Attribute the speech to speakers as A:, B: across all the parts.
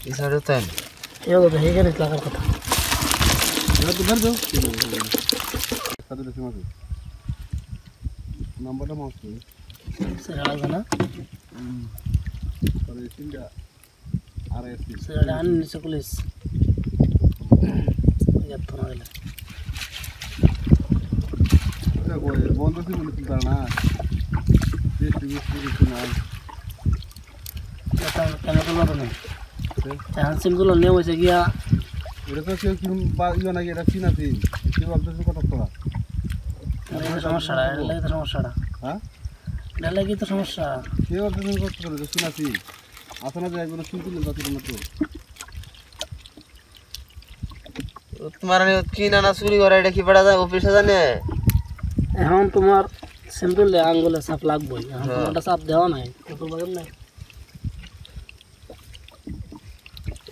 A: এই সাইডে তাই
B: এও তো হেগে নিতে লাগার কথা
C: এটা তো ধর দাও কত দেখি মাছ নাম্বারটা মাছ
B: সেরা লাগবে না
C: তাহলে সিঙ্গা আর এসি
B: সেরা আন নিচে পুলিশ ইয়াত তো না গেলে
C: এটা কই বন্ধ ছিল না না ডিস্ট্রিবিউশন না
B: এটা কেন করলো না চান্স সিমগুলো নিয়ে হইছে গিয়া
C: এটা তো কেউ কি ইয়া নাকি এটা চিনা দিন কি বলতেছ কত তোরা
B: এই সমস্যাটা এটা লাগি তো সমস্যাটা
C: হ্যাঁ
B: এটা লাগি তো সমস্যা
C: কি বলতেছ কত তোরা চিনা দিন আসলে যে একবার শুনতে না বাকি মতো
A: তোমার চিনা না চুরি করে এটা কি পড়া যায় অফিসে জানে
B: এখন তোমার সিম্পল আঙ্গুলে চাপ লাগবেই এখন তোমারটা চাপ দেওয়া নাই কত বাগের নাই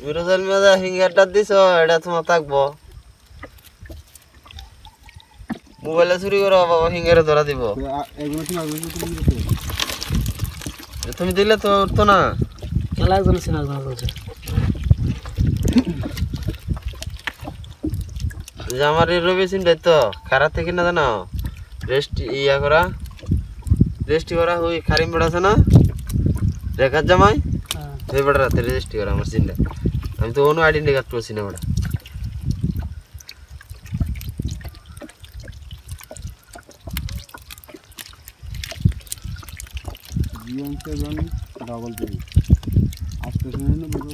A: মিরজাল মেজা ফিঙ্গারটা দিছো এটা তোমার থাকবো মোবাইলে চুরি করো বাবা ফিঙ্গারে ধরা দিব
C: একবার চিনা
A: তুমি দিলে তো উঠতো না
B: খেলা একজন চিনা জানা চলছে
A: যে আমার এই রবি সিনটাই তো খারাপ থেকে না জানো রেস্ট করা ওই খারিম বেড়া আছে না রেখার জামাই সেই বেড়া রাতে রেজিস্ট্রি করা আমার সিনটা আমি তো অন্য আইডেন্টি কার্ড করছি না বেড়া
C: জীবন সেজন ডাবল পেরি আজকে শুনে না বলবো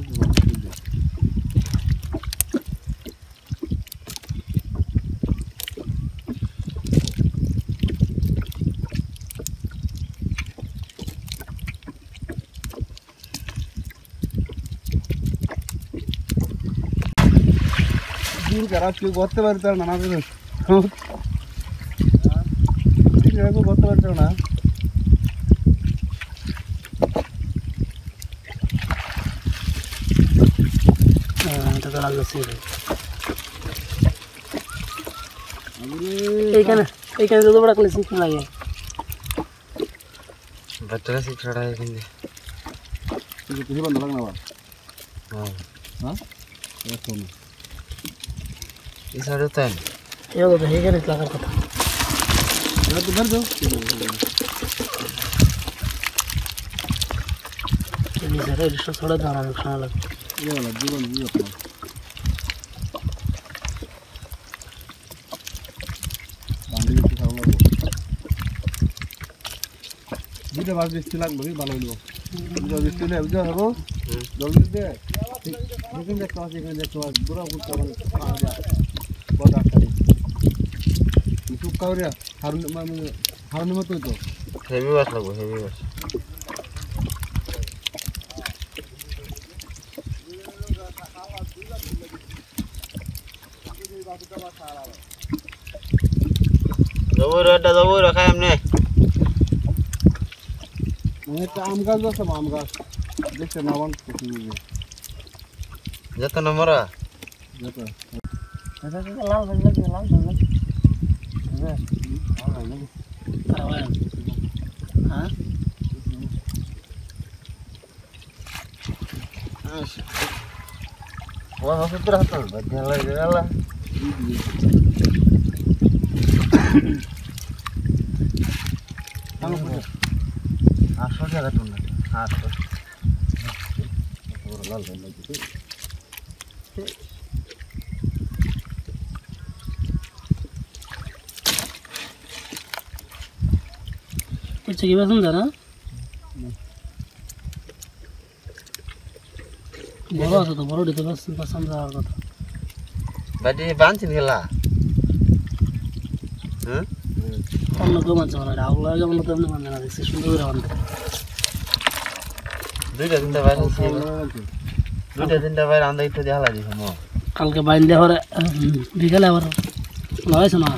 C: दूर करा क्यों गोते बरता ना ना तो ठीक है को गोते बरता ना
B: এটা তো লাগছে এইখানে যত বড় ক্লিপ সিস্টেম লাগে
A: বাচ্চারা শিক্ষাটা এখানে
C: तुझे किसी बंद लगना बात
A: হ্যাঁ
C: हाँ ऐसा नहीं
A: এই সাইডে তাই
B: এও তো হেগে নিতে লাগার কথা
C: এটা তো ধর দাও
B: এই স্যার এই সব ছড়া দাও অনেক সময় লাগে
C: ये वाला जीवन जी अपना बांधी के खाओ लगो দুইটা বাস বৃষ্টি লাগবে ভালো হইলো দুইটা বৃষ্টি হলে বুঝা হবো জলদি দে ঠিক এখানে একটা আছে এখানে একটা আছে পুরো করতে হবে পাওয়া যায় বড় ডাক্তার কিছু কাউরিয়া হারুন মতো তো
A: হেভি বাস লাগবে হেভি বাস জবর খাই এমনি
C: মানে একটা আম গাছ আছে আম গাছ দেখতে না বান
A: যত নম্বরা
C: যেটা
B: এটা তো লাল হয়ে গেছে লাল হয়ে গেছে হ্যাঁ
A: ও হসপিটাল হাসপাতাল বাদ লাগে গেল আসো জায়গা তো না আসো ওর লাল হয়ে গেছে
B: कुछ की बात समझा ना बड़ा सा तो बड़ा डिटे बस समझा और कथा
A: बाटी बांचिन गेला हैं
B: অন্য কেউ মানছে না রাহুল যেমন তো এমনি মানে না দেখছি সুন্দর করে বানতে
A: দুইটা তিনটা বাইরে দুইটা তিনটা বাইরে আন্দা একটু দেখা লাগে
B: কালকে বাইন দেওয়ার বিকালে আবার লাগাইছে না